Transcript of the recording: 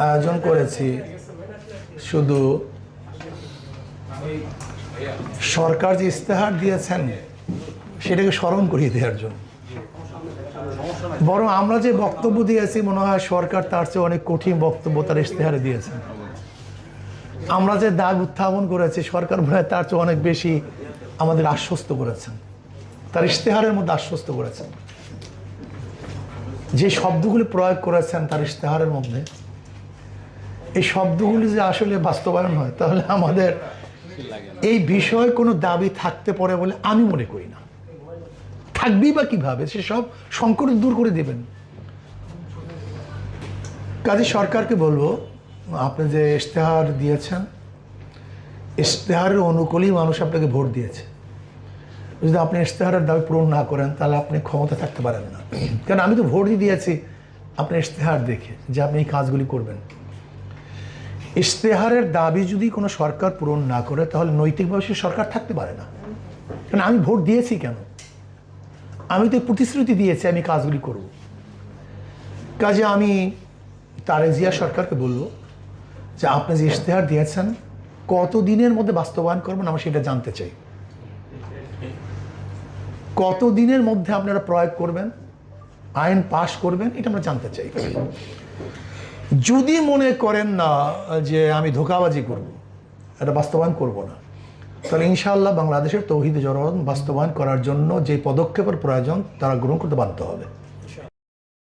আয়োজন করেছি শুধু সরকার যে ইস্তেহার দিয়েছেন সেটাকে স্মরণ করিয়ে দেওয়ার জন্য, বরং আমরা যে বক্তব্য দিয়েছি মনে হয় সরকার তার চেয়ে অনেক কঠিন বক্তব্য তার ইস্তেহারে দিয়েছেন। আমরা যে দাগ উত্থাপন করেছি সরকার মনে হয় তার চেয়ে অনেক বেশি আমাদের আশ্বস্ত করেছেন, তার ইস্তেহারের মধ্যে আশ্বস্ত করেছেন। যে শব্দগুলি প্রয়োগ করেছেন তার ইস্তেহারের মধ্যে, এই শব্দগুলি যে আসলে বাস্তবায়ন হয় তাহলে আমাদের এই বিষয়ে কোনো দাবি থাকতে পারে বলে আমি মনে করি না। থাকবেই বা কীভাবে? সেসব সংকট দূর করে দেবেন। কাজে সরকারকে বলবো, আপনি যে ইশতেহার দিয়েছেন ইশতেহারের অনুকূলেই মানুষ আপনাকে ভোট দিয়েছে। যদি আপনি ইশতেহারের দাবি পূরণ না করেন তাহলে আপনি ক্ষমতা থাকতে পারেন না। কারণ আমি তো ভোটই দিয়েছি আপনি ইশতেহার দেখে যে আপনি এই কাজগুলি করবেন। ইশতেহারের দাবি যদি কোনো সরকার পূরণ না করে তাহলে নৈতিকভাবে সে সরকার থাকতে পারে না। কারণ আমি ভোট দিয়েছি কেন? আমি তো প্রতিশ্রুতি দিয়েছি আমি কাজগুলি করব। কাজে আমি তারেক জিয়া সরকারকে বলবো যে আপনি যে ইশতেহার দিয়েছেন কত দিনের মধ্যে বাস্তবায়ন করবেন আমরা সেটা জানতে চাই। কত দিনের মধ্যে আপনারা প্রয়োগ করবেন, আইন পাশ করবেন, এটা আমরা জানতে চাই। যদি মনে করেন না যে আমি ধোঁকাবাজি করব, এটা বাস্তবায়ন করব না, তাহলে ইনশাআল্লাহ বাংলাদেশের তৌহিদ জনগণ বাস্তবায়ন করার জন্য যে পদক্ষেপের প্রয়োজন তারা গ্রহণ করতে বাধ্য হবে।